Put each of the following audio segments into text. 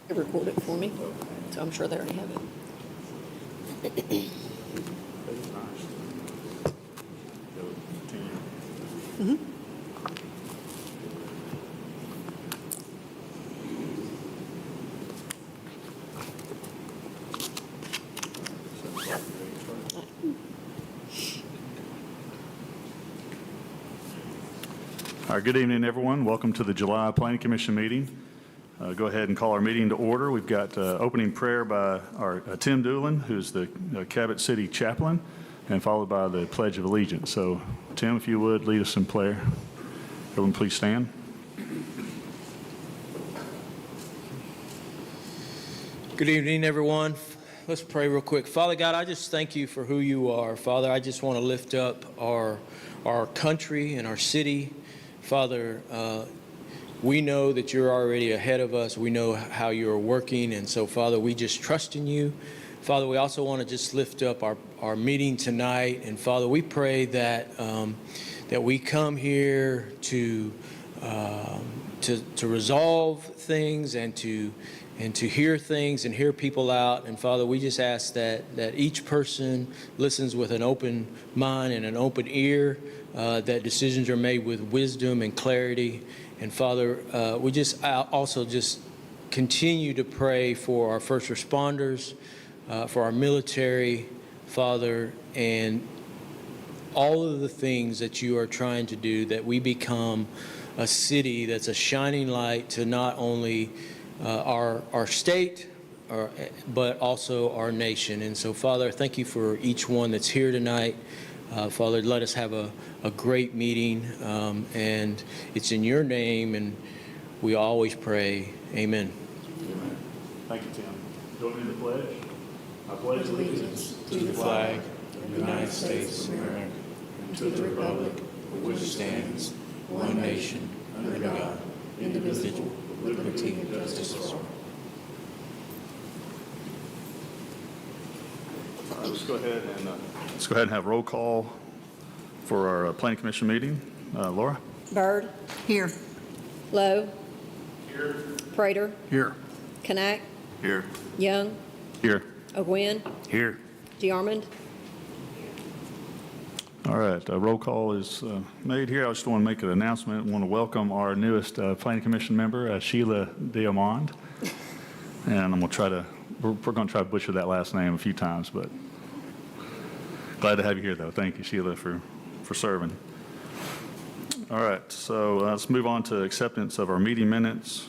They record it for me, so I'm sure they already have it. All right, good evening, everyone. Welcome to the July Planning Commission meeting. Go ahead and call our meeting to order. We've got opening prayer by our Tim Doolin, who's the Cabot City Chaplain, and followed by the Pledge of Allegiance. So, Tim, if you would, lead us in prayer. Everyone, please stand. Good evening, everyone. Let's pray real quick. Father God, I just thank you for who you are. Father, I just want to lift up our country and our city. Father, we know that you're already ahead of us. We know how you're working. And so, Father, we just trust in you. Father, we also want to just lift up our meeting tonight. And, Father, we pray that that we come here to resolve things and to hear things and hear people out. And, Father, we just ask that each person listens with an open mind and an open ear, that decisions are made with wisdom and clarity. And, Father, we just also just continue to pray for our first responders, for our military, Father, and all of the things that you are trying to do, that we become a city that's a shining light to not only our state, but also our nation. And so, Father, thank you for each one that's here tonight. Father, let us have a great meeting, and it's in your name, and we always pray. Amen. Amen. Thank you, Tim. Join me in the pledge. I pledge allegiance To the flag of the United States of America, and to the republic for which stands one nation, under God, indivisible, with liberty and justice for all. All right, let's go ahead and have roll call for our Planning Commission meeting. Laura? Byrd. Here. Lowe. Here. Prater. Here. Knack. Here. Young. Here. O'Gwen. Here. DeArmond. All right, roll call is made here. I just want to make an announcement. I want to welcome our newest Planning Commission member, Sheila Diamond. And I'm going to we're going to try to butcher that last name a few times, but glad to have you here, though. Thank you, Sheila, for serving. All right, so let's move on to acceptance of our meeting minutes.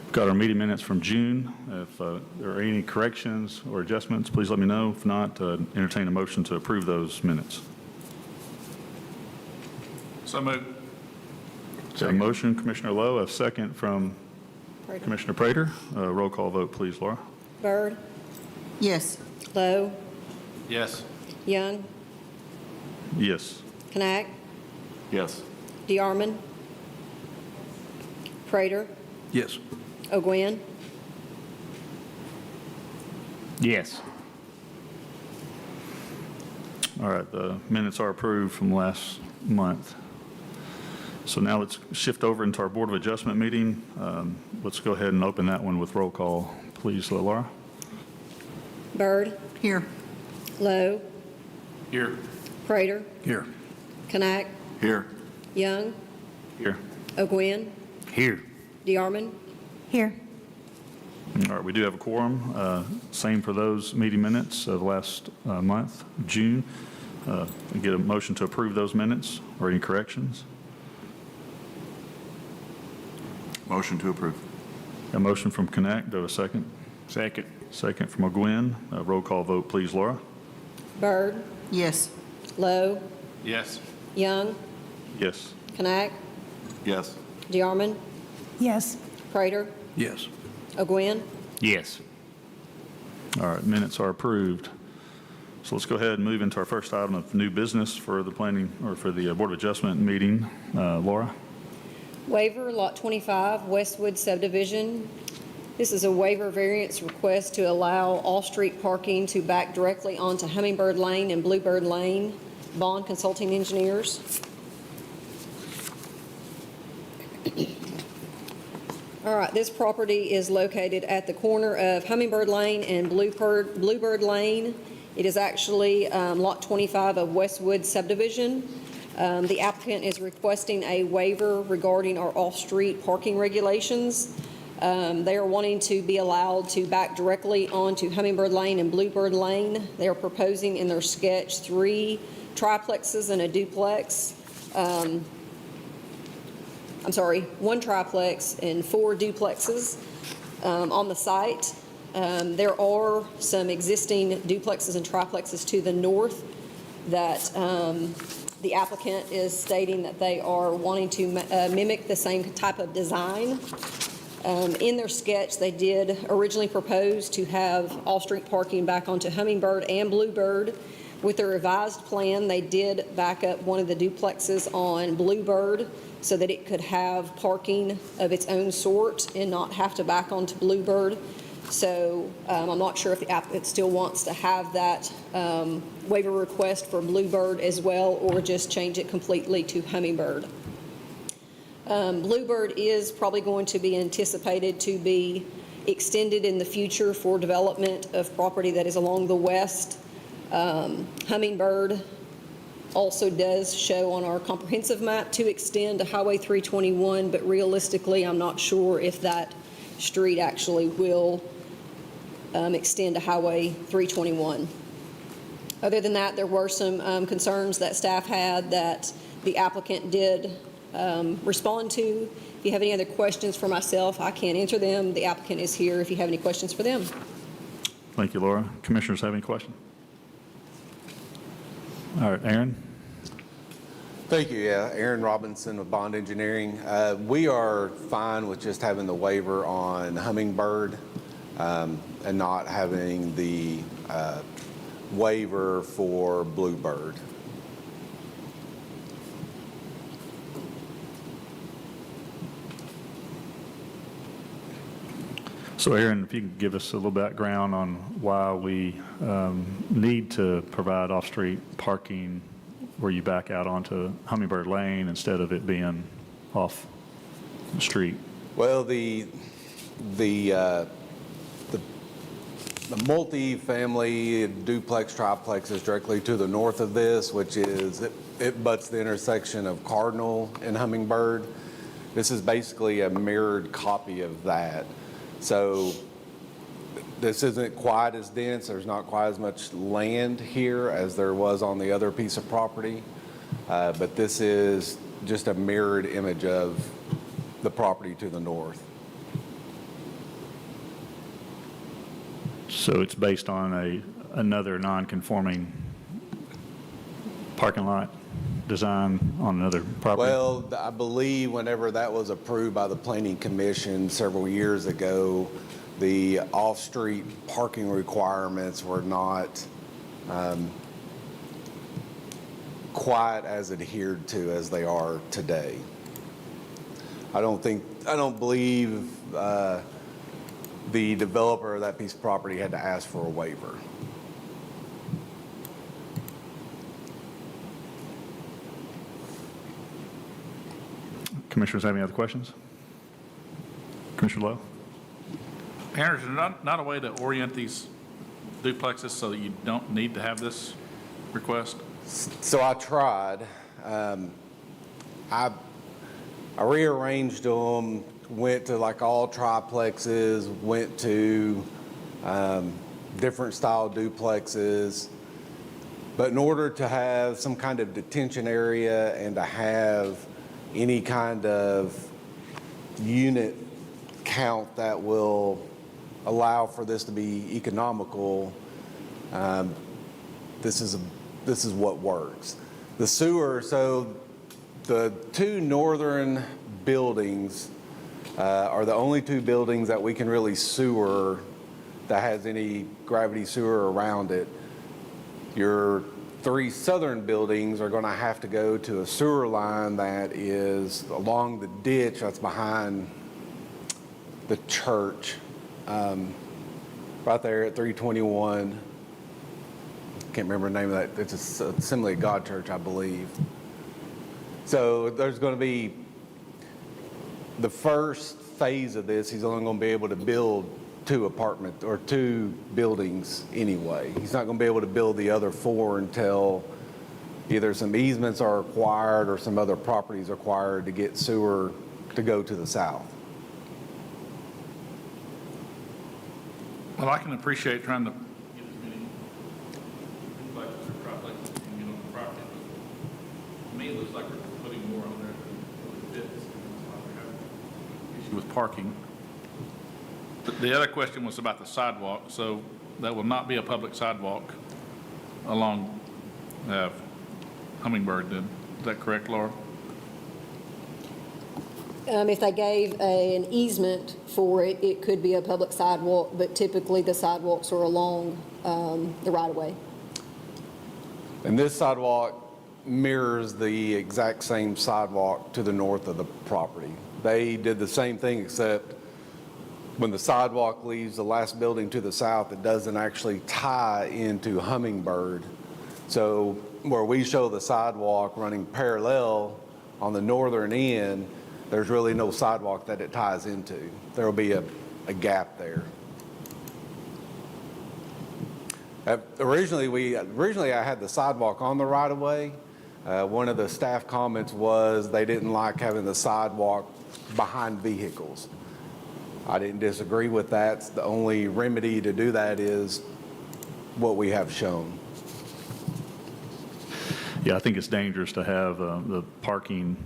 We've got our meeting minutes from June. If there are any corrections or adjustments, please let me know. If not, entertain a motion to approve those minutes. So moved. So a motion, Commissioner Lowe, a second from Prater. Commissioner Prater. Roll call vote, please, Laura. Byrd. Yes. Lowe. Yes. Young. Yes. Knack. Yes. DeArmond. Prater. Yes. O'Gwen. Yes. All right, the minutes are approved from last month. So now let's shift over into our Board of Adjustment meeting. Let's go ahead and open that one with roll call. Please, Laura. Byrd. Here. Lowe. Here. Prater. Here. Knack. Here. Young. Here. O'Gwen. Here. DeArmond. Here. All right, we do have a quorum. Same for those meeting minutes of last month, June. Get a motion to approve those minutes or any corrections. Motion to approve. A motion from Connect. Do I have a second? Second. Second from O'Gwen. Roll call vote, please, Laura. Byrd. Yes. Lowe. Yes. Young. Yes. Knack. Yes. DeArmond. Yes. Prater. Yes. O'Gwen. Yes. All right, minutes are approved. So let's go ahead and move into our first item of new business for the planning, or for the Board of Adjustment meeting. Laura? Waiver, Lot 25, Westwood subdivision. This is a waiver variance request to allow off-street parking to back directly onto Hummingbird Lane and Bluebird Lane. Bond Consulting Engineers. All right, this property is located at the corner of Hummingbird Lane and Bluebird Lane. It is actually Lot 25 of Westwood subdivision. The applicant is requesting a waiver regarding our off-street parking regulations. They are wanting to be allowed to back directly onto Hummingbird Lane and Bluebird Lane. They are proposing in their sketch 3 triplexes and a duplex. 1 triplex and 4 duplexes on the site. There are some existing duplexes and triplexes to the north that the applicant is stating that they are wanting to mimic the same type of design. In their sketch, they did originally propose to have off-street parking back onto Hummingbird and Bluebird. With the revised plan, they did back up one of the duplexes on Bluebird so that it could have parking of its own sort and not have to back onto Bluebird. So I'm not sure if the applicant still wants to have that waiver request for Bluebird as well, or just change it completely to Hummingbird. Bluebird is probably going to be anticipated to be extended in the future for development of property that is along the west. Hummingbird also does show on our comprehensive map to extend to Highway 321, but realistically, I'm not sure if that street actually will extend to Highway 321. Other than that, there were some concerns that staff had that the applicant did respond to. If you have any other questions for myself, I can't answer them. The applicant is here if you have any questions for them. Thank you, Laura. Commissioners have any questions? All right, Aaron? Thank you. Yeah, Aaron Robinson with Bond Engineering. We are fine with just having the waiver on Hummingbird and not having the waiver for Bluebird. So Aaron, if you could give us a little background on why we need to provide off-street parking where you back out onto Hummingbird Lane instead of it being off the street. Well, the multi-family duplex triplex is directly to the north of this, which is, it butts the intersection of Cardinal and Hummingbird. This is basically a mirrored copy of that. So this isn't quite as dense. There's not quite as much land here as there was on the other piece of property. But this is just a mirrored image of the property to the north. So it's based on another non-conforming parking lot design on another property? Well, I believe whenever that was approved by the Planning Commission several years ago, the off-street parking requirements were not quite as adhered to as they are today. I don't believe the developer of that piece of property had to ask for a waiver. Commissioners have any other questions? Commissioner Lowe? Aaron, is there not a way to orient these duplexes so that you don't need to have this request? So I tried. I rearranged them, went to like all triplexes, went to different style duplexes. But in order to have some kind of detention area and to have any kind of unit count that will allow for this to be economical, this is what works. The sewer, so the two northern buildings are the only two buildings that we can really sewer that has any gravity sewer around it. Your three southern buildings are going to have to go to a sewer line that is along the ditch that's behind the church, right there at 321. Can't remember the name of that. It's a Assembly of God church, I believe. So there's going to be the first phase of this, he's only going to be able to build 2 apartments or 2 buildings anyway. He's not going to be able to build the other 4 until either some easements are acquired or some other properties acquired to get sewer to go to the south. Well, I can appreciate trying to get as many duplexes or triplexes as you can get on the property, but to me, it looks like we're putting more on there than really fits. That's why we're having an issue with parking. The other question was about the sidewalk, so that will not be a public sidewalk along Hummingbird then. Is that correct, Laura? If they gave an easement for it, it could be a public sidewalk, but typically the sidewalks are along the right-of-way. And this sidewalk mirrors the exact same sidewalk to the north of the property. They did the same thing, except when the sidewalk leaves the last building to the south, it doesn't actually tie into Hummingbird. So where we show the sidewalk running parallel on the northern end, there's really no sidewalk that it ties into. There will be a gap there. Originally I had the sidewalk on the right-of-way. One of the staff comments was they didn't like having the sidewalk behind vehicles. I didn't disagree with that. The only remedy to do that is what we have shown. Yeah, I think it's dangerous to have the parking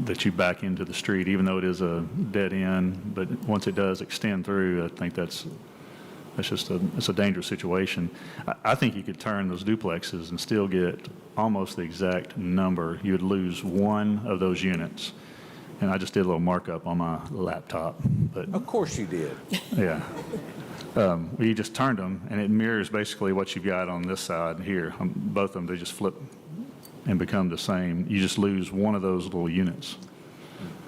that you back into the street, even though it is a dead end. But once it does extend through, I think that's just it's a dangerous situation. I think you could turn those duplexes and still get almost the exact number. You would lose one of those units. And I just did a little markup on my laptop. But Of course you did. yeah. You just turned them, and it mirrors basically what you've got on this side here. Both of them, they just flip and become the same. You just lose one of those little units.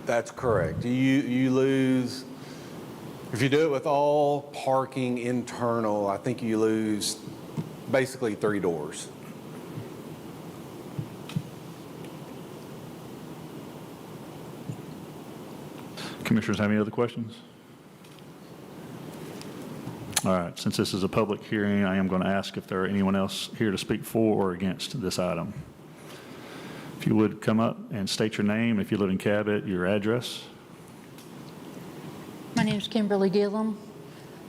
That's correct. You lose, if you do it with all parking internal, I think you lose basically 3 doors. Commissioners, have any other questions? All right, since this is a public hearing, I am going to ask if there are anyone else here to speak for or against this item. If you would come up and state your name, if you live in Cabot, your address. My name is Kimberly Gillum.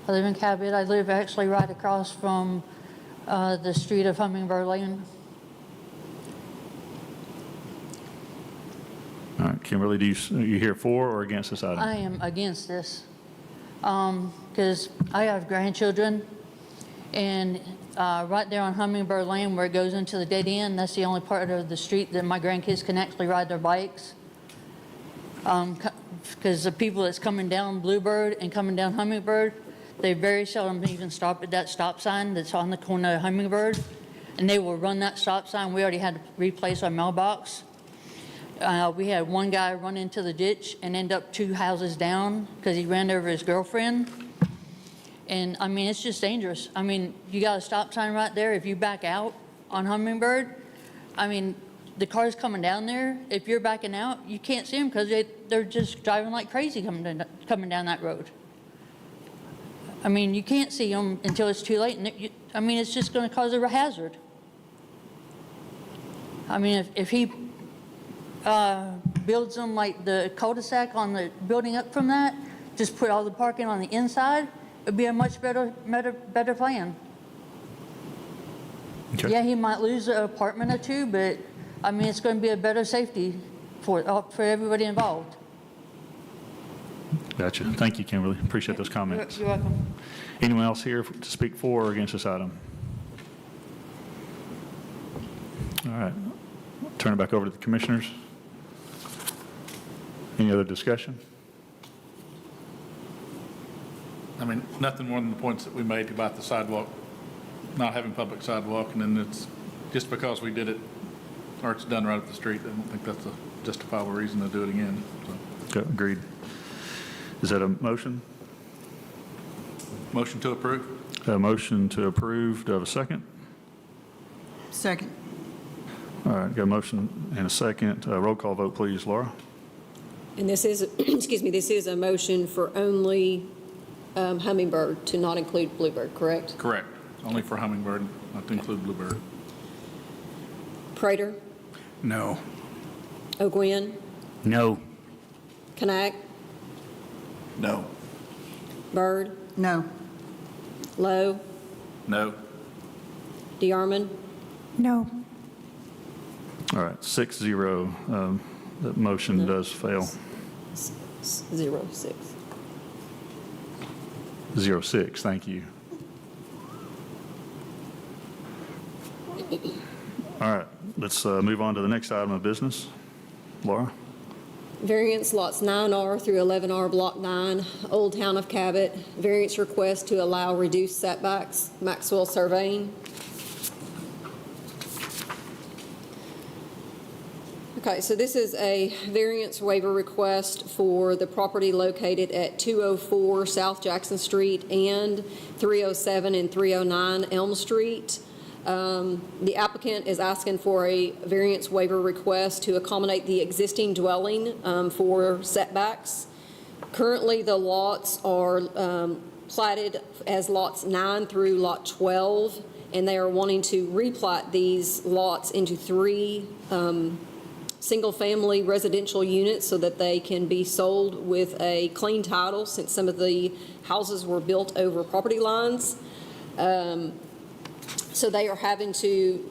I live in Cabot. I live actually right across from the street of Hummingbird Lane. All right, Kimberly, are you here for or against this item? I am against this because I have grandchildren, and right there on Hummingbird Lane where it goes into the dead end, that's the only part of the street that my grandkids can actually ride their bikes. Because the people that's coming down Bluebird and coming down Hummingbird, they very seldom even stop at that stop sign that's on the corner of Hummingbird, and they will run that stop sign. We already had to replace our mailbox. We had one guy run into the ditch and end up 2 houses down because he ran over his girlfriend. And I mean, it's just dangerous. I mean, you got a stop sign right there. If you back out on Hummingbird, I mean, the cars coming down there, if you're backing out, you can't see them because they're just driving like crazy coming down that road. I mean, you can't see them until it's too late. And I mean, it's just going to cause a hazard. I mean, if he builds them like the cul-de-sac on the building up from that, just put all the parking on the inside, it'd be a much better plan. Okay. Yeah, he might lose an apartment or 2, but I mean, it's going to be a better safety for everybody involved. Gotcha. Thank you, Kimberly. Appreciate those comments. You're welcome. Anyone else here to speak for or against this item? All right. Turn it back over to the commissioners. Any other discussion? I mean, nothing more than the points that we made about the sidewalk, not having public sidewalk, and then it's just because we did it, or it's done right up the street, I don't think that's a justifiable reason to do it again. So, Okay, agreed. Is that a motion? motion to approve? A motion to approve. Do I have a second? Second. All right, got a motion and a second. Roll call vote, please, Laura. And this is, excuse me, this is a motion for only hummingbird, to not include bluebird, correct? Correct. Only for hummingbird, not to include bluebird. Prater, No. O'Gwen, No. Knack, No. Bird, No. Lowe, No. DeArmond, No. All right, 6-0. That motion does fail. 06. 06, thank you. All right, let's move on to the next item of business. Laura? Variance lots 9R through 11R, Block 9, Old Town of Cabot. Variance request to allow reduced setbacks, Maxwell Surveying. Okay, so this is a variance waiver request for the property located at 204 South Jackson Street and 307 and 309 Elm Street. The applicant is asking for a variance waiver request to accommodate the existing dwelling for setbacks. Currently, the lots are platted as lots 9 through lot 12, and they are wanting to replat these lots into 3 single-family residential units so that they can be sold with a clean title, since some of the houses were built over property lines. So they are having to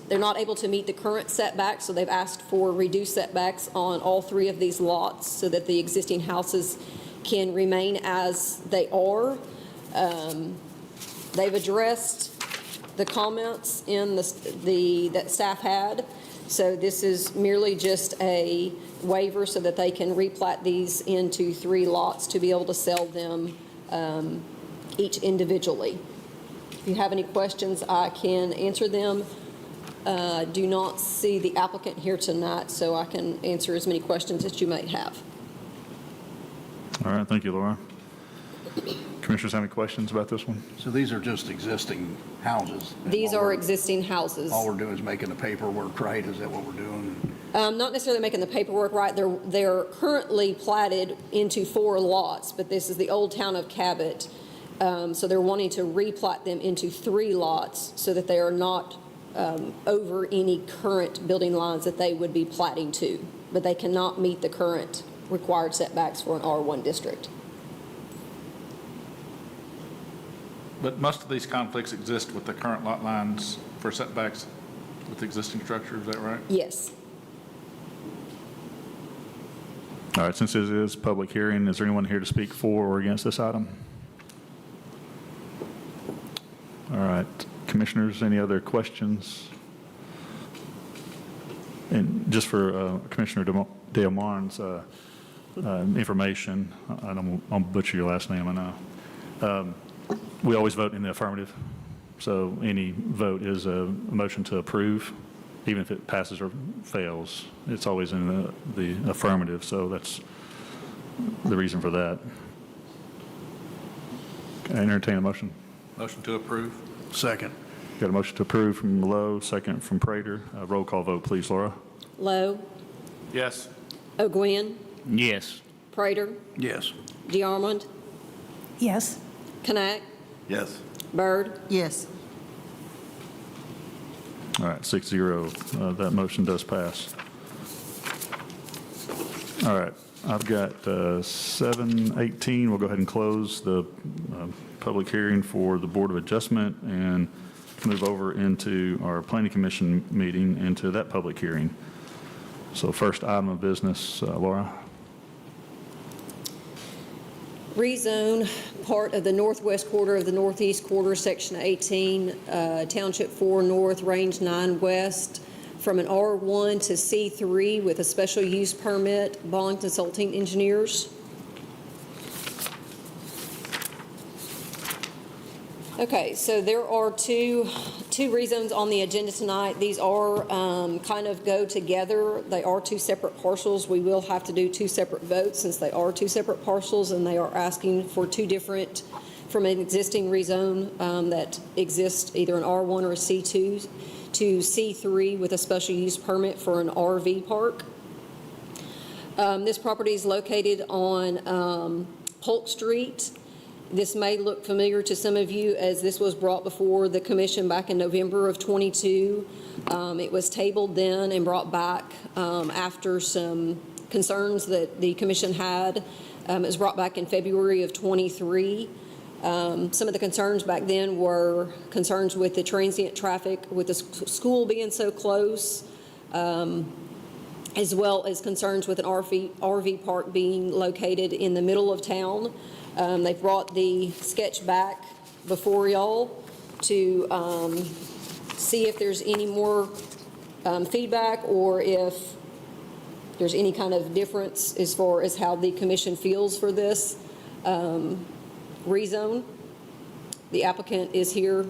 they're not able to meet the current setbacks, so they've asked for reduced setbacks on all 3 of these lots so that the existing houses can remain as they are. They've addressed the comments in that staff had, so this is merely just a waiver so that they can replat these into 3 lots to be able to sell them each individually. If you have any questions, I can answer them. Do not see the applicant here tonight, so I can answer as many questions as you may have. All right, thank you, Laura. Commissioners have any questions about this one? So these are just existing houses? and These all are we're- existing houses. All we're doing is making the paperwork right? Is that what we're doing? Not necessarily making the paperwork right. They're currently platted into 4 lots, but this is the Old Town of Cabot. So they're wanting to replat them into 3 lots so that they are not over any current building lines that they would be platting to, but they cannot meet the current required setbacks for an R1 district. But most of these conflicts exist with the current lot lines for setbacks with the existing structure, is that right? Yes. All right, since this is a public hearing, is there anyone here to speak for or against this item? All right, commissioners, any other questions? And just for Commissioner DeAmar's information, I'll butcher your last name, I know. We always vote in the affirmative, so any vote is a motion to approve, even if it passes or fails. It's always in the affirmative, so that's the reason for that. Can I entertain a motion? Motion to approve? Second. Got a motion to approve from Lowe, second from Prater. Roll call vote, please, Laura. Lowe, Yes. O'Gwen, Yes. Prater, Yes. DeArmond, Yes. Knack, Yes. Bird. Yes. All right, 6-0. That motion does pass. All right, I've got 7:18. We'll go ahead and close the public hearing for the Board of Adjustment and move over into our Planning Commission meeting, into that public hearing. So first item of business, Laura. Rezone part of the northwest quarter of the northeast quarter, Section 18, Township 4 North, Range 9 West, from an R1 to C3 with a special use permit, Bond Consulting Engineers. Okay, so there are two rezones on the agenda tonight. These are kind of go together. They are 2 separate parcels. We will have to do 2 separate votes since they are 2 separate parcels, and they are asking for 2 different, from an existing rezone that exists either an R1 or a C2 to C3 with a special use permit for an RV park. This property is located on Polk Street. This may look familiar to some of you as this was brought before the commission back in November of '22. It was tabled then and brought back after some concerns that the commission had. It was brought back in February of '23. Some of the concerns back then were concerns with the transient traffic, with the school being so close, as well as concerns with an RV park being located in the middle of town. They've brought the sketch back before y'all to see if there's any more feedback or if there's any kind of difference as far as how the commission feels for this rezone. The applicant is here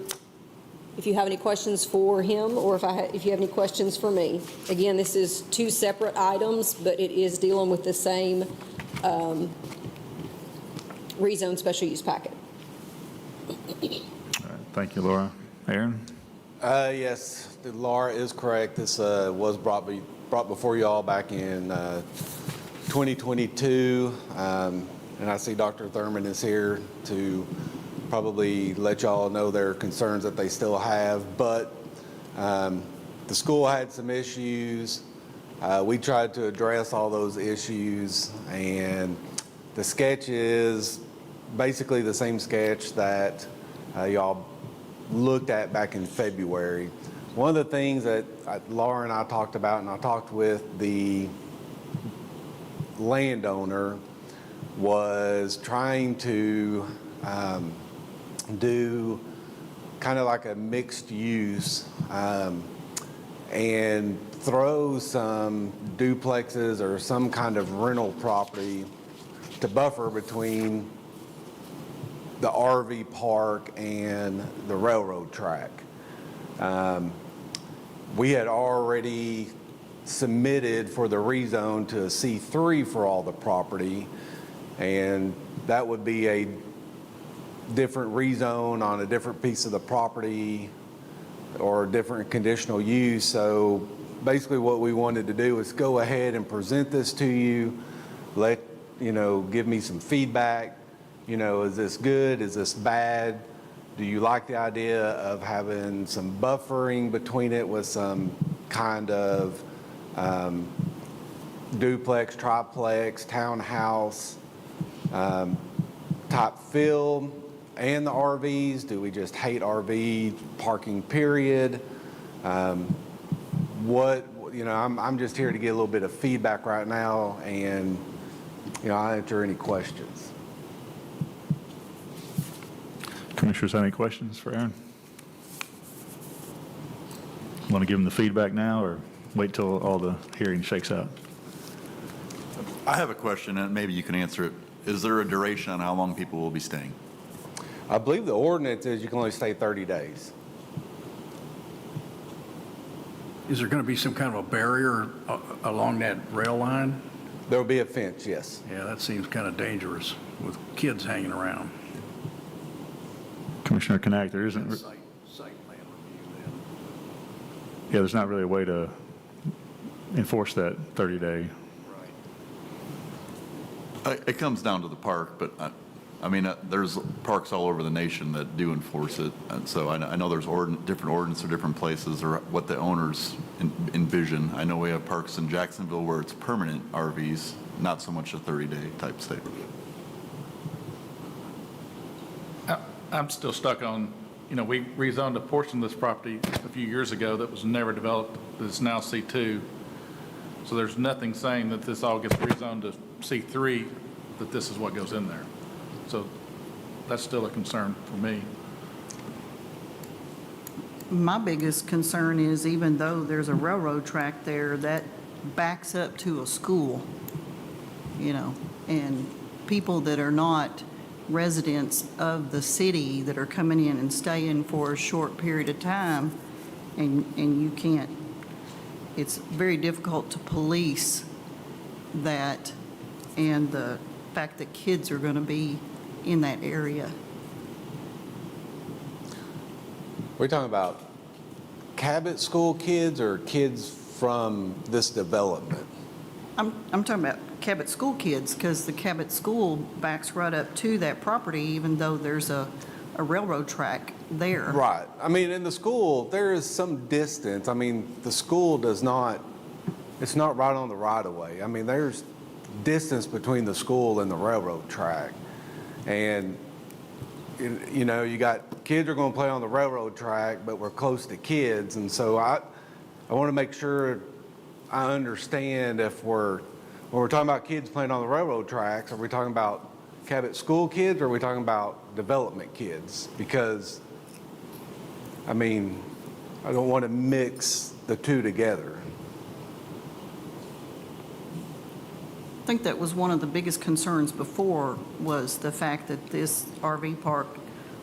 if you have any questions for him or if you have any questions for me. Again, this is two separate items, but it is dealing with the same rezone special use packet. All right, thank you, Laura. Aaron? Yes, Laura is correct. This was brought before you all back in 2022. And I see Dr. Thurman is here to probably let y'all know their concerns that they still have. But the school had some issues. We tried to address all those issues, and the sketch is basically the same sketch that y'all looked at back in February. One of the things that Laura and I talked about, and I talked with the landowner, was trying to do kind of like a mixed use and throw some duplexes or some kind of rental property to buffer between the RV park and the railroad track. We had already submitted for the rezone to a C3 for all the property, and that would be a different rezone on a different piece of the property or different conditional use. So basically what we wanted to do is go ahead and present this to you, give me some feedback. Is this good? Is this bad? Do you like the idea of having some buffering between it with some kind of duplex, triplex, townhouse type feel, and the RVs? Do we just hate RV parking, period? I'm just here to get a little bit of feedback right now, and I'll answer any questions. Commissioners have any questions for Aaron? Want to give him the feedback now or wait till all the hearing shakes out? I have a question, and maybe you can answer it. Is there a duration on how long people will be staying? I believe the ordinance is you can only stay 30 days. Is there going to be some kind of a barrier along that rail line? There will be a fence, yes. Yeah, that seems kind of dangerous with kids hanging around. Commissioner Knack, there isn't. Site plan review Yeah, there's not really a way to enforce that 30-day. then. It comes down to the park, but there's parks all over the nation that do enforce it. And so I know there's different ordinance or different places or what the owners envision. I know we have parks in Jacksonville where it's permanent RVs, not so much a 30-day type stay. I'm still stuck on, we rezoned a portion of this property a few years ago that was never developed, that's now C2. So there's nothing saying that this all gets rezoned to C3, that this is what goes in there. So that's still a concern for me. My biggest concern is even though there's a railroad track there, that backs up to a school, and people that are not residents of the city that are coming in and staying for a short period of time, and you can't, it's very difficult to police that, and the fact that kids are going to be in that area. We're talking about Cabot school kids or kids from this development? I'm talking about Cabot School kids, because the Cabot School backs right up to that property, even though there's a railroad track there. Right. I mean, in the school, there is some distance. I mean, the school does not, it's not right on the right of way. I mean, there's distance between the school and the railroad track. And, you know, you got kids are going to play on the railroad track, but we're close to kids. And so I want to make sure I understand when we're talking about kids playing on the railroad tracks, are we talking about Cabot School kids or are we talking about development kids? Because, I mean, I don't want to mix the two together. I think that was one of the biggest concerns before, was the fact that this RV park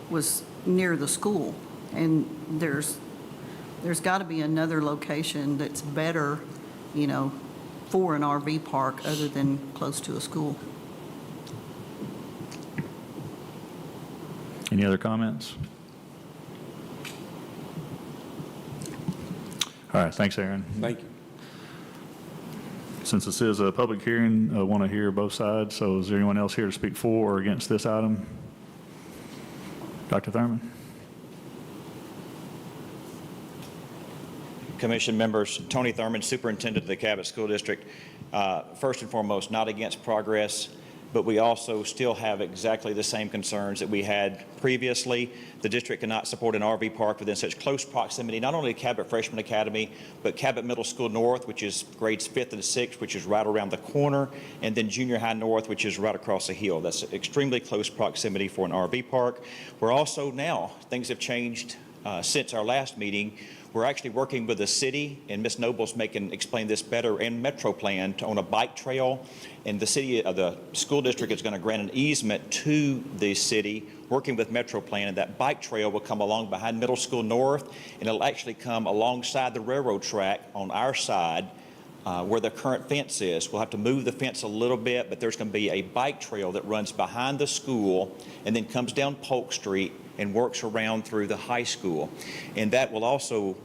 was near the school. And there's got to be another location that's better, you know, for an RV park other than close to a school. Any other comments? All right, thanks, Aaron. Thank you. Since this is a public hearing, I want to hear both sides, so is there anyone else here to speak for or against this item? Dr. Thurman? Commission members, Tony Thurman, Superintendent of the Cabot School District. First and foremost, not against progress, but we also still have exactly the same concerns that we had previously. The district cannot support an RV park within such close proximity, not only to Cabot Freshman Academy, but Cabot Middle School North, which is grades 5th and 6th, which is right around the corner, and then Junior High North, which is right across the hill. That's extremely close proximity for an RV park. We're also now, things have changed since our last meeting. We're actually working with the city, and Ms. Nobles can explain this better, and Metro Plan on a bike trail. And the city, the school district is going to grant an easement to the city, working with Metro Plan, and that bike trail will come along behind Middle School North, and it'll actually come alongside the railroad track on our side where the current fence is. We'll have to move the fence a little bit, but there's going to be a bike trail that runs behind the school and then comes down Polk Street and works around through the high school. And that will also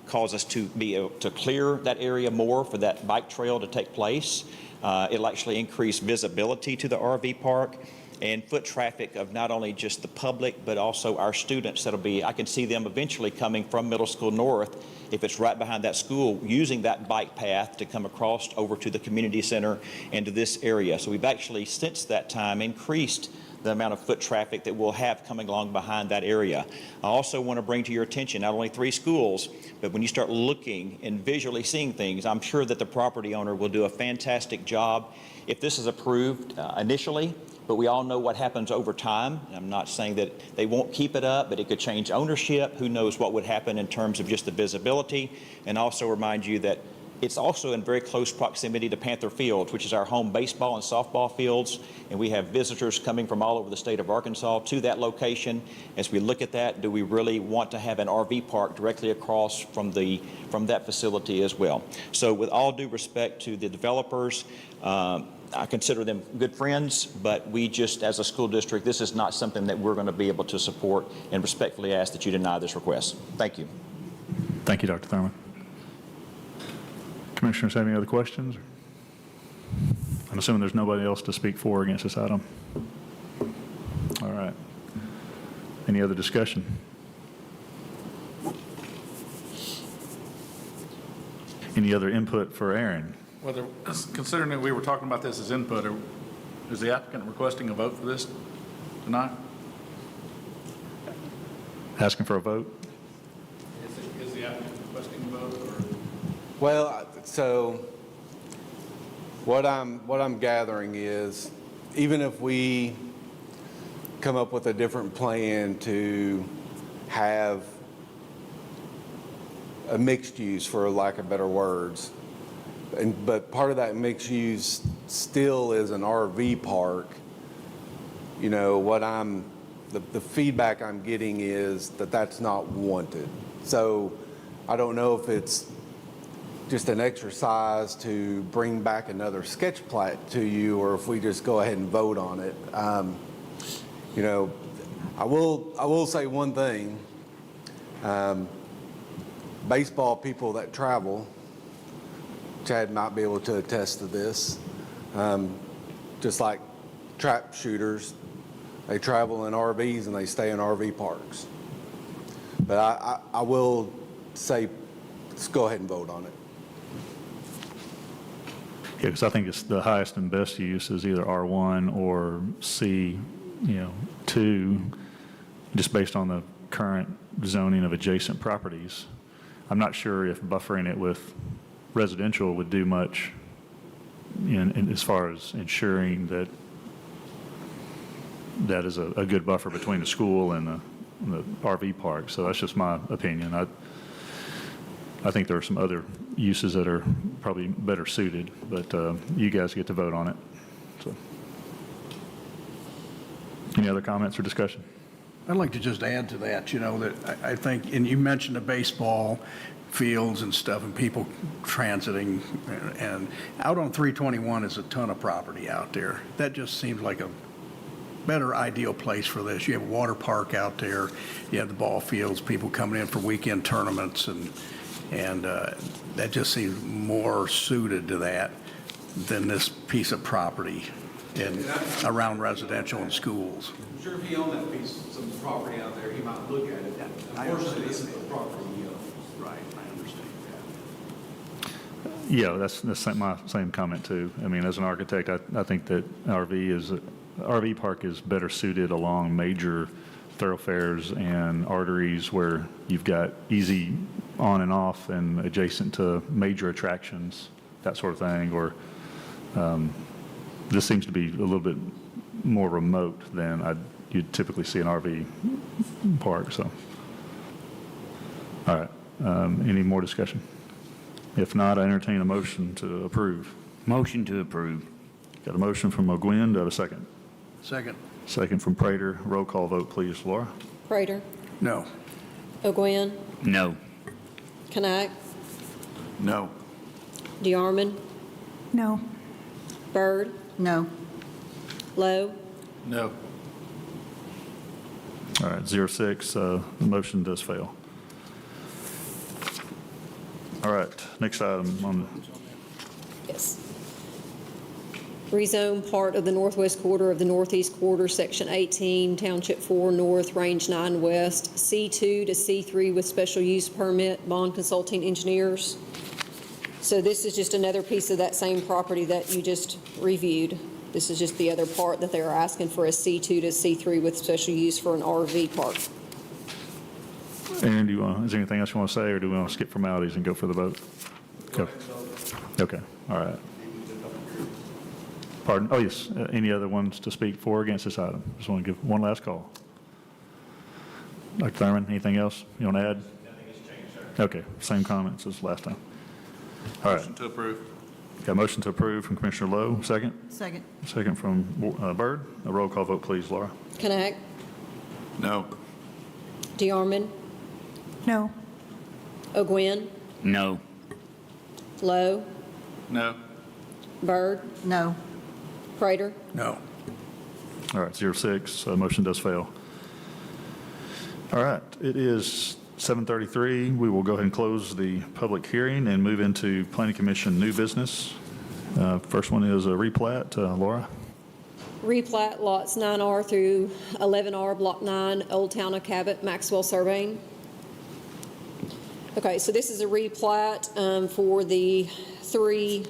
cause us to be able to clear that area more for that bike trail to take place. It'll actually increase visibility to the RV park and foot traffic of not only just the public, but also our students. I can see them eventually coming from Middle School North, if it's right behind that school, using that bike path to come across over to the community center and to this area. So we've actually, since that time, increased the amount of foot traffic that we'll have coming along behind that area. I also want to bring to your attention not only 3 schools, but when you start looking and visually seeing things, I'm sure that the property owner will do a fantastic job if this is approved initially, but we all know what happens over time. I'm not saying that they won't keep it up, but it could change ownership. Who knows what would happen in terms of just the visibility. And also remind you that it's also in very close proximity to Panther Fields, which is our home baseball and softball fields, and we have visitors coming from all over the state of Arkansas to that location. As we look at that, do we really want to have an RV park directly across from that facility as well? So with all due respect to the developers, I consider them good friends, but we just, as a school district, this is not something that we're going to be able to support, and respectfully ask that you deny this request. Thank you. Thank you, Dr. Thurman. Commissioners have any other questions? I'm assuming there's nobody else to speak for or against this item. All right. Any other discussion? Any other input for Aaron? Whether, considering that we were talking about this as input, is the applicant requesting a vote for this tonight? Asking for a vote? Is the applicant requesting a vote? Or? Well, so what I'm gathering is, even if we come up with a different plan to have a mixed use, for lack of better words, but part of that mixed use still is an RV park, you know, the feedback I'm getting is that that's not wanted. So I don't know if it's just an exercise to bring back another sketch plat to you, or if we just go ahead and vote on it. You know, I will say one thing. Baseball people that travel Chad might be able to attest to this. Just like trap shooters, they travel in RVs and they stay in RV parks. But I will say, let's go ahead and vote on it. Yeah, because I think it's the highest and best use is either R1 or C, 2, just based on the current zoning of adjacent properties. I'm not sure if buffering it with residential would do much in as far as ensuring that that is a good buffer between the school and the RV park. So that's just my opinion. I think there are some other uses that are probably better suited, but you guys get to vote on it. So, any other comments or discussion? I'd like to just add to that, that I think, and you mentioned the baseball fields and stuff and people transiting, and out on 321 is a ton of property out there. That just seems like a better ideal place for this. You have a water park out there, you have the ball fields, people coming in for weekend tournaments, and that just seems more suited to that than this piece of property around residential and schools. I'm sure if he owned that piece, some property out there, he might look at it. Unfortunately, this is the property he owns. Right, I understand that. Yeah, that's my same comment too. I mean, as an architect, I think that RV park is better suited along major thoroughfares and arteries where you've got easy on and off and adjacent to major attractions, that sort of thing. Or this seems to be a little bit more remote than you'd typically see an RV park. So, all right. Any more discussion? If not, I entertain a motion to approve. Motion to approve. Got a motion from O'Gwen. Do I have a second? Second. Second from Prater. Roll call vote, please, Laura. Prater, No. O'Gwen, No. Knack, No. DeArmond, No. Byrd, No. Lowe, No. All right, 06, the motion does fail. All right, next item on yes. Rezone part of the northwest quarter of the northeast quarter, section 18, township 4 north, range 9 west, C2 to C3 with special use permit, Bond Consulting Engineers. So this is just another piece of that same property that you just reviewed. This is just the other part that they are asking for a C2 to C3 with special use for an RV park. Aaron, is there anything else you want to say, or do we want to skip formalities and go for the vote? Go. Okay, all right. Pardon? Oh, yes. Any other ones to speak for or against this item? Just want to give one last call. Dr. Thurman, anything else you want to add? Nothing has changed, sir. Okay, same comments as last time. All right. Motion to approve. Got a motion to approve from Commissioner Lowe. Second? Second. Second from Byrd. A roll call vote, please, Laura. Knack, No. DeArmond, No. O'Gwen, No. Lowe, No. Byrd, No. Prater, No. All right, 06, motion does fail. All right, it is 7:33. We will go ahead and close the public hearing and move into Planning Commission new business. First one is a replat. Laura? replat lots 9R through 11R, Block 9, Old Town of Cabot, Maxwell Surveying. Okay, so this is a replat for the three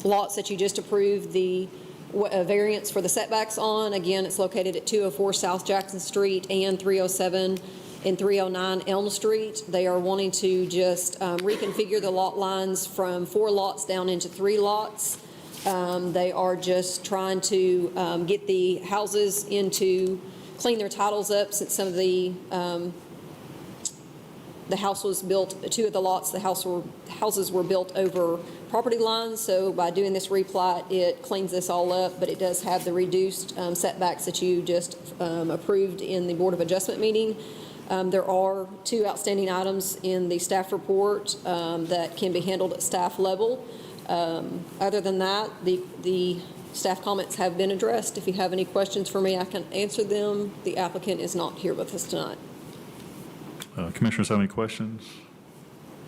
lots that you just approved the variance for the setbacks on. Again, it's located at 204 South Jackson Street and 307 and 309 Elm Street. They are wanting to just reconfigure the lot lines from 4 lots down into 3 lots. They are just trying to get the houses clean their titles up, since some of the house was built, 2 of the lots, the houses were built over property lines. So by doing this replat, it cleans this all up, but it does have the reduced setbacks that you just approved in the Board of Adjustment meeting. There are 2 outstanding items in the staff report that can be handled at staff level. Other than that, the staff comments have been addressed. If you have any questions for me, I can answer them. The applicant is not here with us tonight. Commissioners have any questions?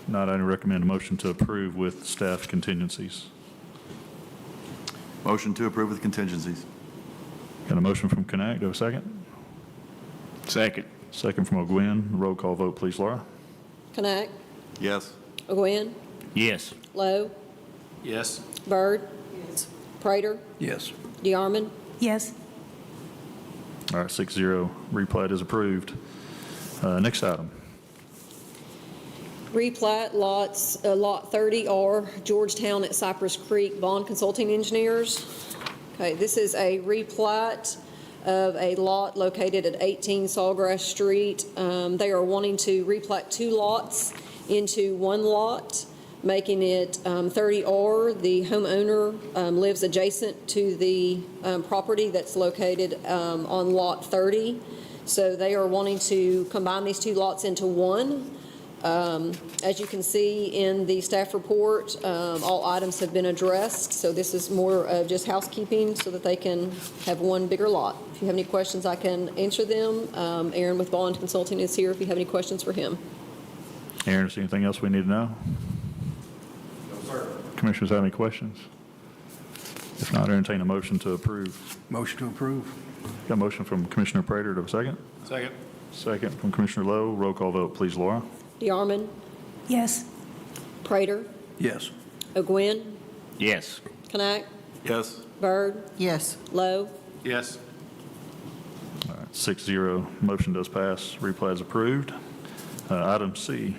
If not, I recommend a motion to approve with staff contingencies. Motion to approve with contingencies. Got a motion from Connect. Do I have a second? Second. Second from O'Gwen. Roll call vote, please, Laura. Connect, Yes. O'Gwen, Yes. Lowe, Yes. Byrd. Prater, Yes. DeArmond. Yes. All right, 6-0. Replat is approved. Next item. Replat lots, Lot 30R, Georgetown at Cypress Creek, Bond Consulting Engineers. Okay, this is a replat of a lot located at 18 Sawgrass Street. They are wanting to replat 2 lots into 1 lot, making it 30R. The homeowner lives adjacent to the property that's located on Lot 30. So they are wanting to combine these 2 lots into 1. As you can see in the staff report, all items have been addressed, so this is more of just housekeeping so that they can have 1 bigger lot. If you have any questions, I can answer them. Aaron with Bond Consulting is here if you have any questions for him. Aaron, is there anything else we need to know? No, sir. Commissioners have any questions? If not, entertain a motion to approve. Motion to approve. Got a motion from Commissioner Prater. Do I have a second? Second. Second from Commissioner Lowe. Roll call vote, please, Laura. DeArmond, Yes. Prater, Yes. O'Gwen, Yes. Knack, Yes. Byrd, Yes. Lowe. Yes. All right, 6-0. Motion does pass. Replat is approved. Item C.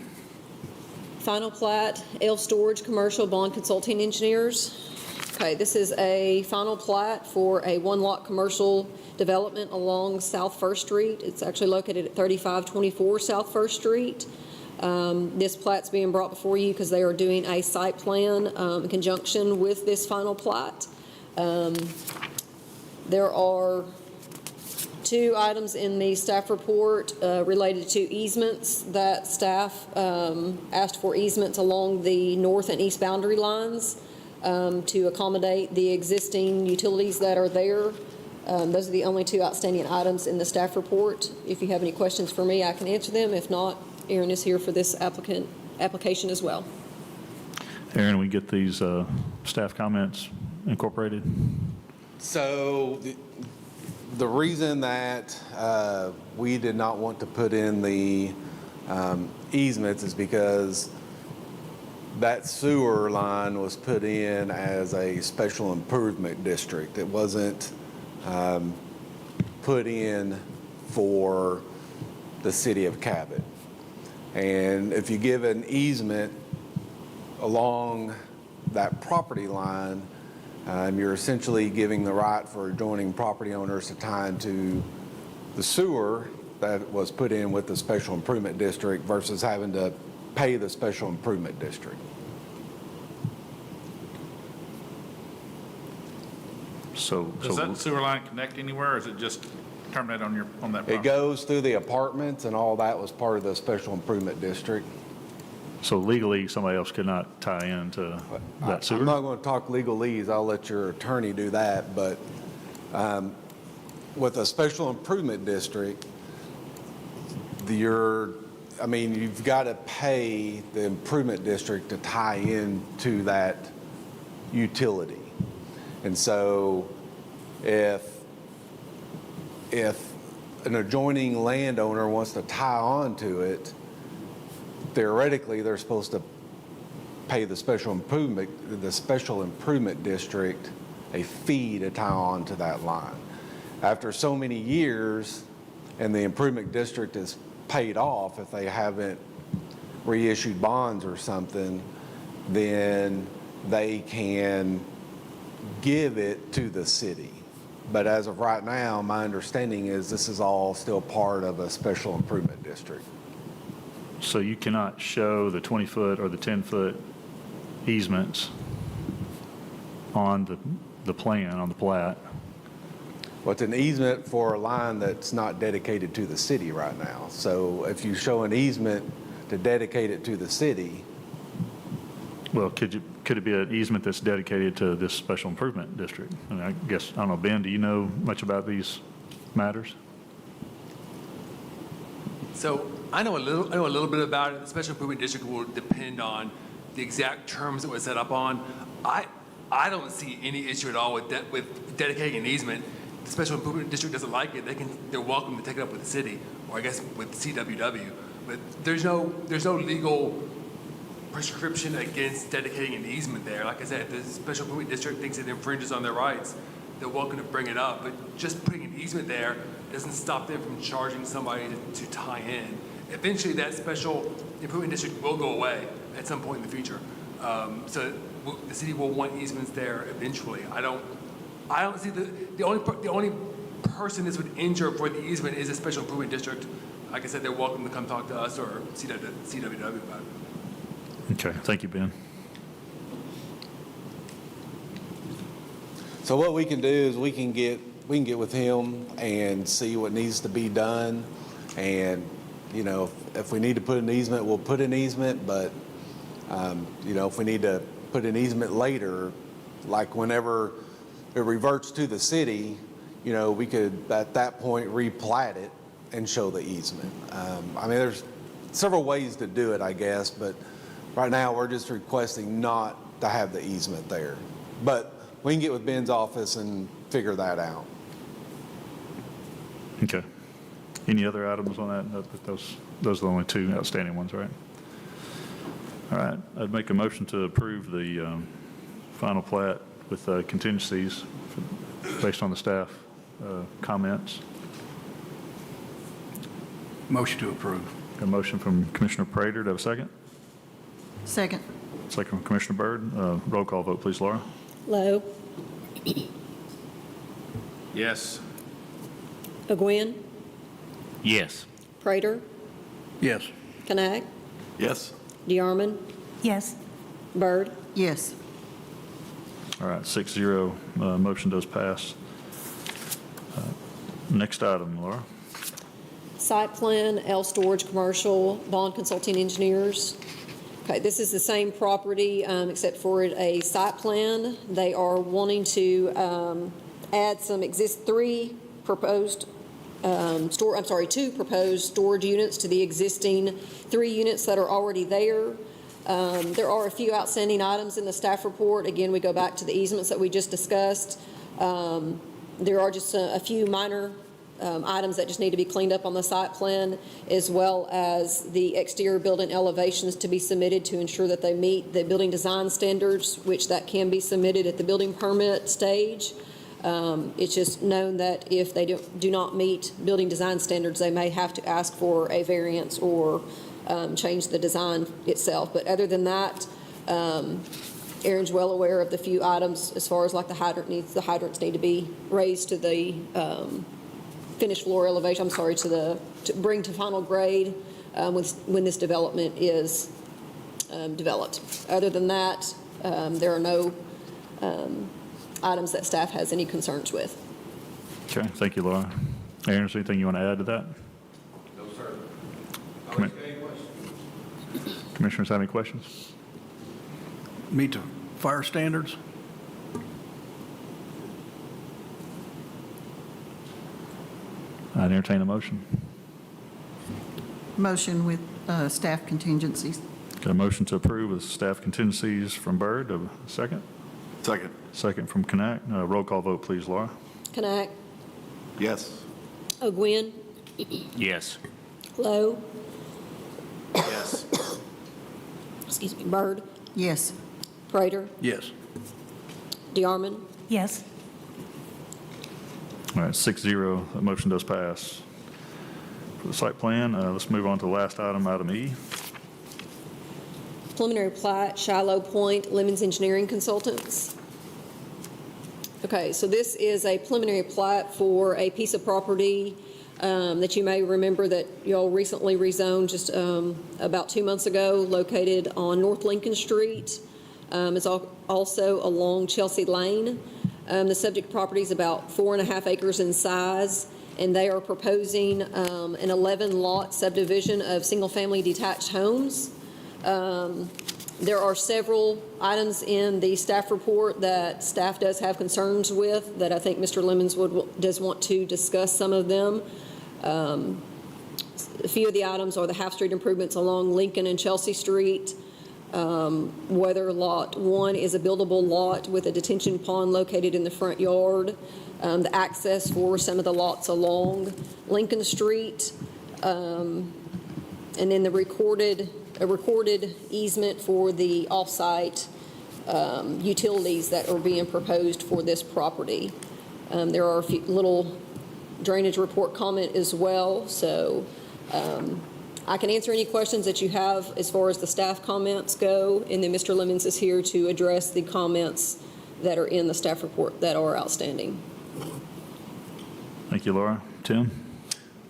Final plat, L Storage Commercial Bond Consulting Engineers. Okay, this is a final plat for a 1-lot commercial development along South First Street. It's actually located at 3524 South First Street. This plat's being brought before you because they are doing a site plan in conjunction with this final plat. There are 2 items in the staff report related to easements that staff asked for easements along the north and east boundary lines to accommodate the existing utilities that are there. Those are the only 2 outstanding items in the staff report. If you have any questions for me, I can answer them. If not, Aaron is here for this application as well. Aaron, we get these staff comments incorporated? So the reason that we did not want to put in the easements is because that sewer line was put in as a special improvement district. It wasn't put in for the city of Cabot. And if you give an easement along that property line, you're essentially giving the right for adjoining property owners to tie into the sewer that was put in with the special improvement district versus having to pay the special improvement district. So Does that sewer line connect anywhere, or is it just terminate on that property? It goes through the apartments, and all that was part of the special improvement district. So legally, somebody else could not tie into that sewer? I'm not going to talk legalese. I'll let your attorney do that. But with a special improvement district, you've got to pay the improvement district to tie into that utility. And so if an adjoining landowner wants to tie on to it, theoretically, they're supposed to pay the special improvement district a fee to tie on to that line. After so many years, and the improvement district is paid off, if they haven't reissued bonds or something, then they can give it to the city. But as of right now, my understanding is this is all still part of a special improvement district. So you cannot show the 20-foot or the 10-foot easements on the plan, on the plat? Well, it's an easement for a line that's not dedicated to the city right now. So if you show an easement to dedicate it to the city. Well, could it be an easement that's dedicated to this special improvement district? And I guess, I don't know, Ben, do you know much about these matters? So I know a little bit about it. The special improvement district will depend on the exact terms that was set up on. I don't see any issue at all with dedicating an easement. The special improvement district doesn't like it. They're welcome to take it up with the city, or I guess with CWW. But there's no legal prescription against dedicating an easement there. Like I said, if the special improvement district thinks it infringes on their rights, they're welcome to bring it up. But just putting an easement there doesn't stop them from charging somebody to tie in. Eventually, that special improvement district will go away at some point in the future. So the city will want easements there eventually. I don't see the only person this would injure for the easement is a special improvement district. Like I said, they're welcome to come talk to us or CWW about it. Okay, thank you, Ben. So what we can do is we can get with him and see what needs to be done. And, you know, if we need to put an easement, we'll put an easement. But, you know, if we need to put an easement later, like whenever it reverts to the city, you know, we could at that point replat it and show the easement. I mean, there's several ways to do it, I guess, but right now we're just requesting not to have the easement there. But we can get with Ben's office and figure that out. Okay. Any other items on that? Those are the only two outstanding ones, right? All right. I'd make a motion to approve the final plat with contingencies based on the staff comments. Motion to approve. A motion from Commissioner Prater. Do I have a second? Second. Second from Commissioner Byrd. Roll call vote, please, Laura. Lowe, Yes. Ogwin, Yes. Prater, Yes. Knack, Yes. DeArmond, Yes. Byrd. Yes. All right, 6-0, motion does pass. Next item, Laura. Site plan, L Storage Commercial, Bond Consulting Engineers. Okay, this is the same property, except for a site plan. They are wanting to add some two proposed storage units to the existing 3 units that are already there. There are a few outstanding items in the staff report. Again, we go back to the easements that we just discussed. There are just a few minor items that just need to be cleaned up on the site plan, as well as the exterior building elevations to be submitted to ensure that they meet the building design standards, which that can be submitted at the building permit stage. It's just known that if they do not meet building design standards, they may have to ask for a variance or change the design itself. But other than that, Aaron's well aware of the few items as far as like the hydrants need to be raised to the finished floor elevation, to bring to final grade when this development is developed. Other than that, there are no items that staff has any concerns with. Okay, thank you, Laura. Aaron, is there anything you want to add to that? No, sir. Any questions? Commissioners have any questions? Meet the fire standards? I'd entertain a motion. Motion with staff contingencies. Got a motion to approve with staff contingencies from Byrd. A second? Second. Second from Knack. Roll call vote, please, Laura. Knack, Yes. Ogwin, Yes. Lowe, Yes. excuse me, Byrd, Yes. Prater, Yes. DeArmond, Yes. All right, 6-0, the motion does pass. For the site plan, let's move on to the last item, item E. preliminary plat, Shiloh Point, Lemons Engineering Consultants. Okay, so this is a preliminary plat for a piece of property that you may remember that y'all recently rezoned just about 2 months ago, located on North Lincoln Street. It's also along Chelsea Lane. The subject property is about 4.5 acres in size, and they are proposing an 11-lot subdivision of single-family detached homes. There are several items in the staff report that staff does have concerns with that I think Mr. Lemons does want to discuss some of them. A few of the items are the half-street improvements along Lincoln and Chelsea Street, whether Lot 1 is a buildable lot with a detention pond located in the front yard, the access for some of the lots along Lincoln Street, and then a recorded easement for the off-site utilities that are being proposed for this property. There are a few little drainage report comment as well, so I can answer any questions that you have as far as the staff comments go, and then Mr. Lemons is here to address the comments that are in the staff report that are outstanding. Thank you, Laura. Tim?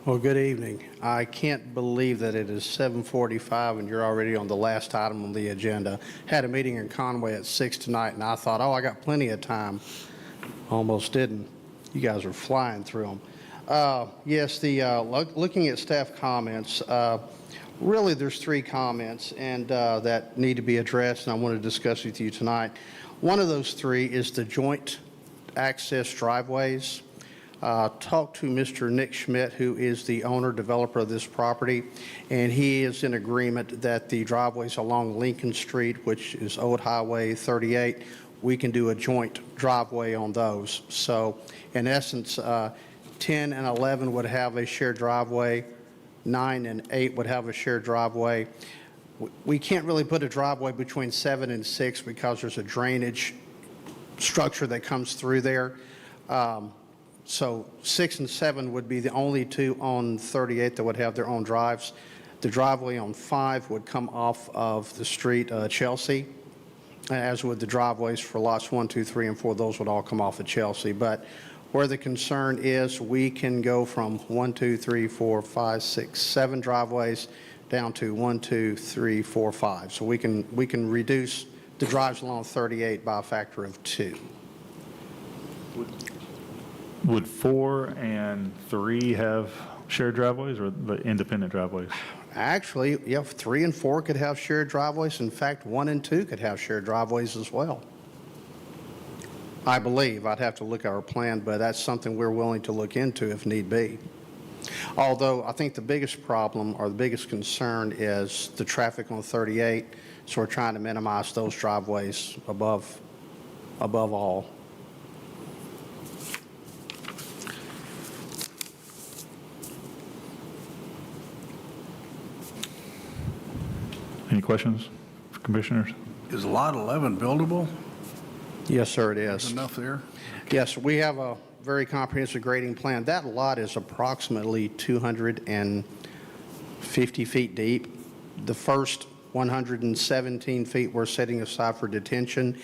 Well, good evening. I can't believe that it is 7:45 and you're already on the last item on the agenda. Had a meeting in Conway at 6 tonight, and I thought, oh, I got plenty of time. Almost didn't. You guys are flying through them. Yes, looking at staff comments, really there's 3 comments and that need to be addressed, and I want to discuss with you tonight. One of those 3 is the joint access driveways. Talked to Mr. Nick Schmidt, who is the owner, developer of this property, and he is in agreement that the driveways along Lincoln Street, which is Old Highway 38, we can do a joint driveway on those. So in essence, 10 and 11 would have a shared driveway, 9 and 8 would have a shared driveway. We can't really put a driveway between 7 and 6 because there's a drainage structure that comes through there. So 6 and 7 would be the only 2 on 38 that would have their own drives. The driveway on 5 would come off of the street Chelsea, as would the driveways for lots 1, 2, 3, and 4. Those would all come off of Chelsea. But where the concern is, we can go from 1, 2, 3, 4, 5, 6, 7 driveways down to 1, 2, 3, 4, 5. So we can reduce the drives along 38 by a factor of 2. Would 4 and 3 have shared driveways or the independent driveways? Actually, yeah, 3 and 4 could have shared driveways. In fact, 1 and 2 could have shared driveways as well. I believe. I'd have to look at our plan, but that's something we're willing to look into if need be. Although I think the biggest problem or the biggest concern is the traffic on 38, so we're trying to minimize those driveways above all. Any questions, commissioners? Is Lot 11 buildable? Yes, sir, it There's is. enough there? Yes, we have a very comprehensive grading plan. That lot is approximately 250 feet deep. The first 117 feet we're setting aside for detention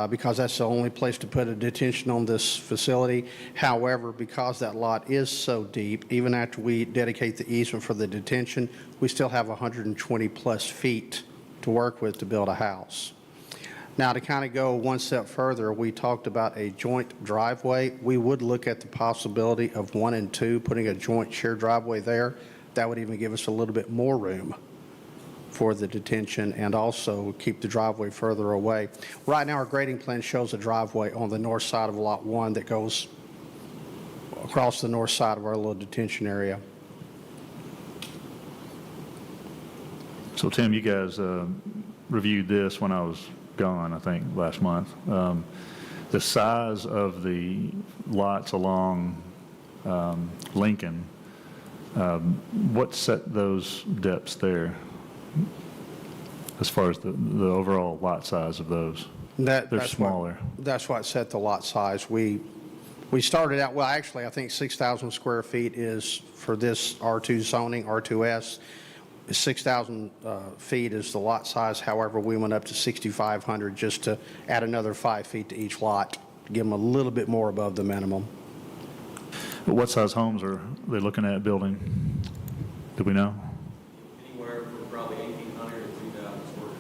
because that's the only place to put a detention on this facility. However, because that lot is so deep, even after we dedicate the easement for the detention, we still have 120 plus feet to work with to build a house. Now, to kind of go one step further, we talked about a joint driveway. We would look at the possibility of 1 and 2, putting a joint shared driveway there. That would even give us a little bit more room for the detention and also keep the driveway further away. Right now, our grading plan shows a driveway on the north side of Lot 1 that goes across the north side of our little detention area. So, Tim, you guys reviewed this when I was gone, I think, last month. The size of the lots along Lincoln, what set those depths there as far as the overall lot size of those? They're smaller. That's what set the lot size. We started out, well, actually, I think 6,000 square feet is for this R2 zoning, R2S. 6,000 feet is the lot size. However, we went up to 6,500 just to add another 5 feet to each lot, to give them a little bit more above the minimum. What size homes are they looking at building? Do we know? Anywhere from probably 1,800 to 2,000 square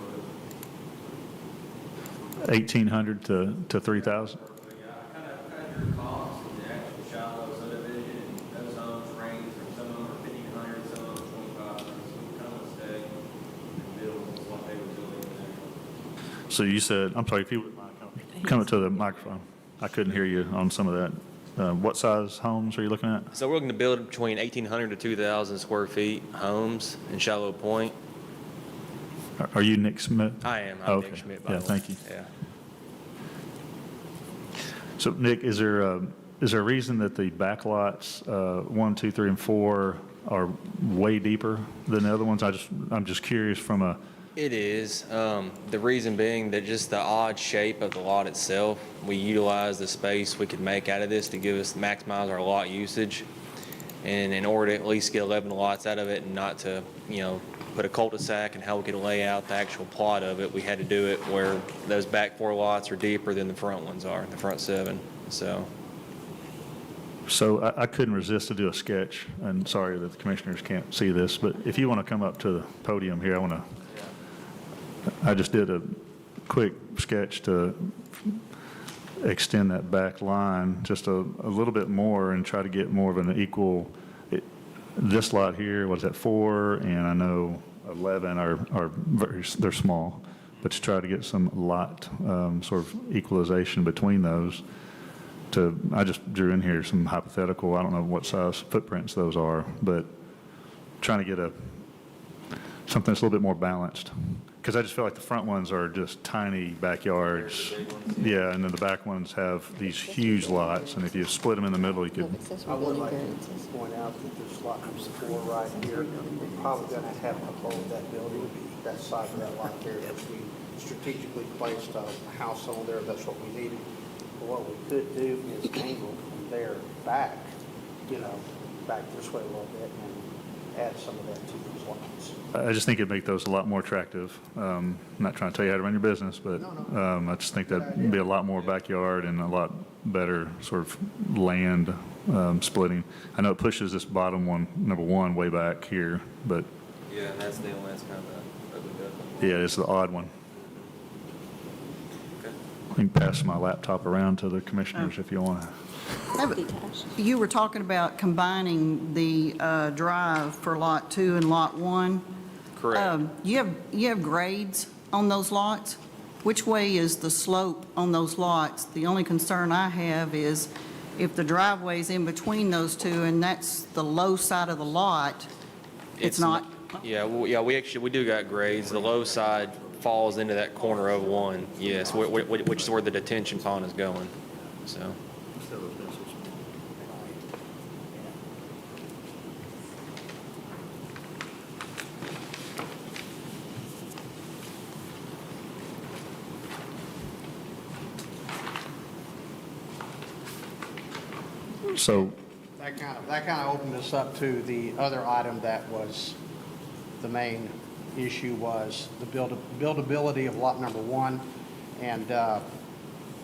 foot. 1,800 to 3,000? Yeah, I kind of drew comps in the actual shallow subdivision, and those homes range from some of them are 1,500, some of them are 2,500, so we kind of stay and build what they were doing there. So you said, I'm sorry, if you would mind coming up to the microphone. I couldn't hear you on some of that. What size homes are you looking at? So we're looking to build between 1,800 to 2,000 square feet homes in Shallow Point. Are you Nick Smith? I am. I'm Okay. Nick Schmidt, by Yeah, the way. thank you. Yeah. So Nick, is there a reason that the back lots, 1, 2, 3, and 4 are way deeper than the other ones? I'm just curious from a, It is. The reason being that just the odd shape of the lot itself, we utilize the space we could make out of this to maximize our lot usage. And in order to at least get 11 lots out of it and not to, put a cul-de-sac and how we could lay out the actual plot of it, we had to do it where those back 4 lots are deeper than the front ones are, the front 7. So I couldn't resist to do a sketch, and sorry that the commissioners can't see this, but if you want to come up to the podium here, I just did a quick sketch to extend that back line just a little bit more and try to get more of an equal, this lot here was at 4, and I know 11 are they're small, but to try to get some lot sort of equalization between those. I just drew in here some hypothetical, I don't know what size footprints those are, but trying to get something that's a little bit more balanced. Because I just feel like the front ones are just tiny backyards. Yeah, and then the back ones have these huge lots, and if you split them in the middle, you could, I would like to point out that this lot number 4 right here, we're probably going to have to hold that building, that side of that lot there, if we strategically placed a house on there, that's what we needed. But what we could do is angle from there back, back this way a little bit and add some of that to these lots. I just think it'd make those a lot more attractive. I'm not trying to tell you how to run your business, but I just think that'd be a lot more backyard and a lot better sort of land splitting. I know it pushes this bottom one, number 1, way back here, but yeah, that's the only, that's kind of yeah, it's the odd one. Okay. I can pass my laptop around to the commissioners if you want to. You were talking about combining the drive for Lot 2 and Lot 1. Correct. You have grades on those lots? Which way is the slope on those lots? The only concern I have is if the driveway's in between those two and that's the low side of the lot, it's not. Yeah, we do got grades. The low side falls into that corner of 1, yes, which is where the detention pond is going, so. So That kind of opened us up to the other item that was the main issue was the buildability of lot number 1. And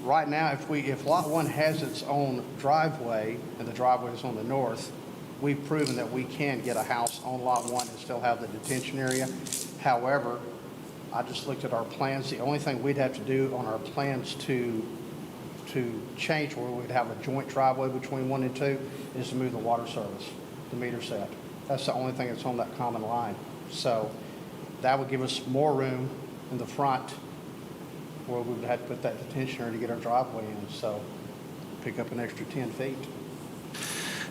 right now, if lot 1 has its own driveway and the driveway is on the north, we've proven that we can get a house on lot 1 and still have the detention area. However, I just looked at our plans. The only thing we'd have to do on our plans to change where we'd have a joint driveway between 1 and 2 is to move the water service, the meter set. That's the only thing that's on that common line. So that would give us more room in the front where we would have to put that detention area to get our driveway in. So pick up an extra 10 feet.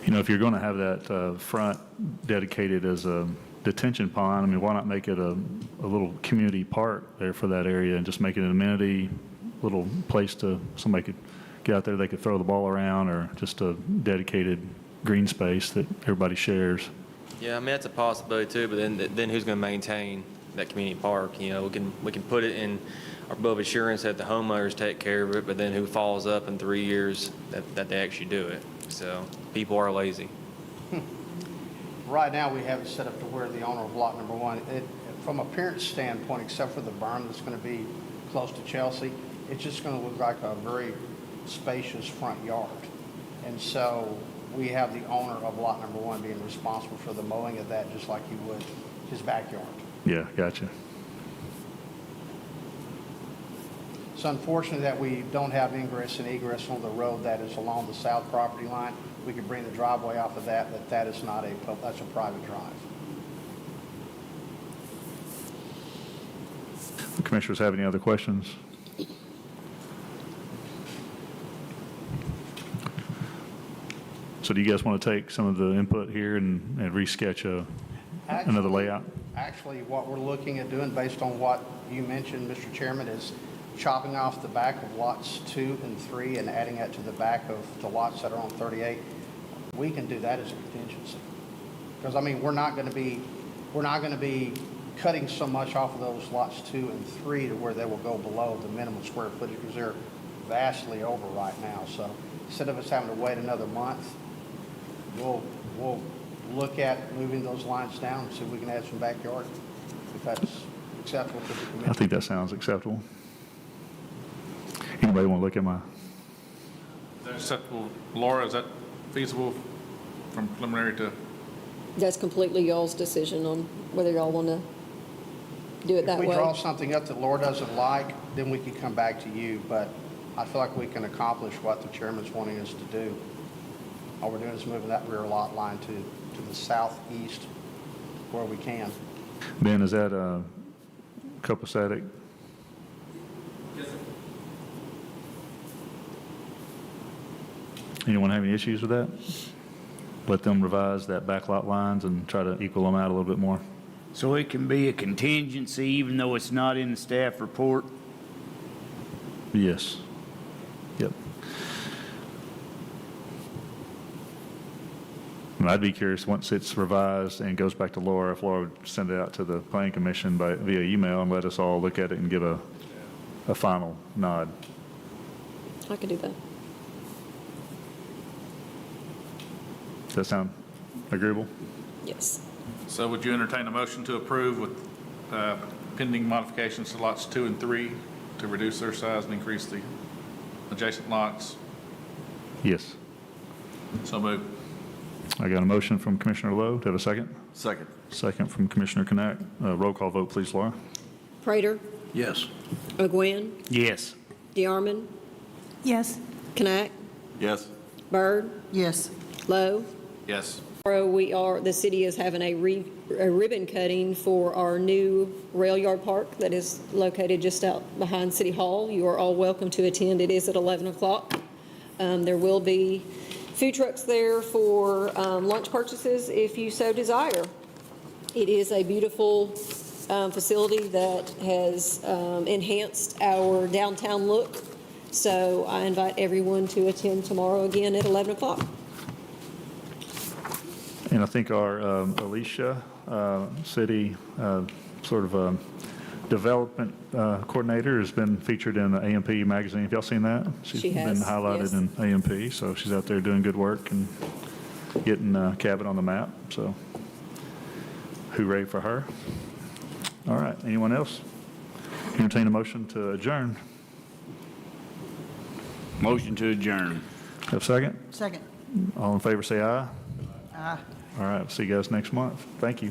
if you're going to have that front dedicated as a detention pond, I mean, why not make it a little community park there for that area and just make it an amenity, little place to, somebody could get out there, they could throw the ball around, or just a dedicated green space that everybody shares. Yeah, I mean, that's a possibility too, but then who's going to maintain that community park? We can put it in our bill of assurance that the homeowners take care of it, but then who follows up in 3 years that they actually do it? So people are lazy. Right now, we have it set up to where the owner of lot number 1, from a appearance standpoint, except for the berm that's going to be close to Chelsea, it's just going to look like a very spacious front yard. And so we have the owner of lot number 1 being responsible for the mowing of that, just like he would his backyard. Yeah, gotcha. It's unfortunate that we don't have ingress and egress on the road that is along the south property line. We could bring the driveway off of that, but that is not that's a private drive. The commissioners have any other questions? So do you guys want to take some of the input here and re-sketch another layout? Actually, what we're looking at doing, based on what you mentioned, Mr. Chairman, is chopping off the back of lots 2 and 3 and adding that to the back of the lots that are on 38. We can do that as a contingency. Because, I mean, we're not going to be cutting so much off of those lots 2 and 3 to where they will go below the minimum square footage, because they're vastly over right now. So instead of us having to wait another month, we'll look at moving those lines down and see if we can add some backyard, if that's acceptable to the committee. I think that sounds acceptable. Anybody want to look at my, Is that acceptable? Laura, is that feasible from preliminary to? That's completely y'all's decision on whether y'all want to do it that If way. we draw something up that Laura doesn't like, then we can come back to you, but I feel like we can accomplish what the chairman's wanting us to do. All we're doing is moving that rear lot line to the southeast where we can. Ben, is that copacetic? Yes, sir. Anyone have any issues with that? Let them revise that backlot lines and try to equal them out a little bit more. So it can be a contingency even though it's not in the staff report? Yes. Yep. And I'd be curious, once it's revised and goes back to Laura, if Laura would send it out to the planning commission via email and let us all look at it and give a final nod. I could do that. Does that sound agreeable? Yes. So would you entertain a motion to approve with pending modifications to lots 2 and 3 to reduce their size and increase the adjacent lots? Yes. So moved. I got a motion from Commissioner Lowe. Do I have a second? Second. Second from Commissioner Connect. Roll call vote, please, Laura. Prater, Yes. McGuinn, Yes. DeArmond, Yes. Knack, Yes. Byrd, Yes. Lowe. Yes. Tomorrow the city is having a ribbon cutting for our new rail yard park that is located just out behind City Hall. You are all welcome to attend. It is at 11 o'clock. There will be food trucks there for lunch purchases if you so desire. It is a beautiful facility that has enhanced our downtown look. So I invite everyone to attend tomorrow again at 11 o'clock. And I think our Alicia, city sort of development coordinator, has been featured in the AMP magazine. Have y'all seen that? She has, been highlighted yes. in AMP, so she's out there doing good work and getting Cabot on the map. So hooray for her. All right, anyone else? Entertain a motion to adjourn. Motion to adjourn. Have a second? Second. All in favor say aye. Aye. All right, see you guys next month. Thank you.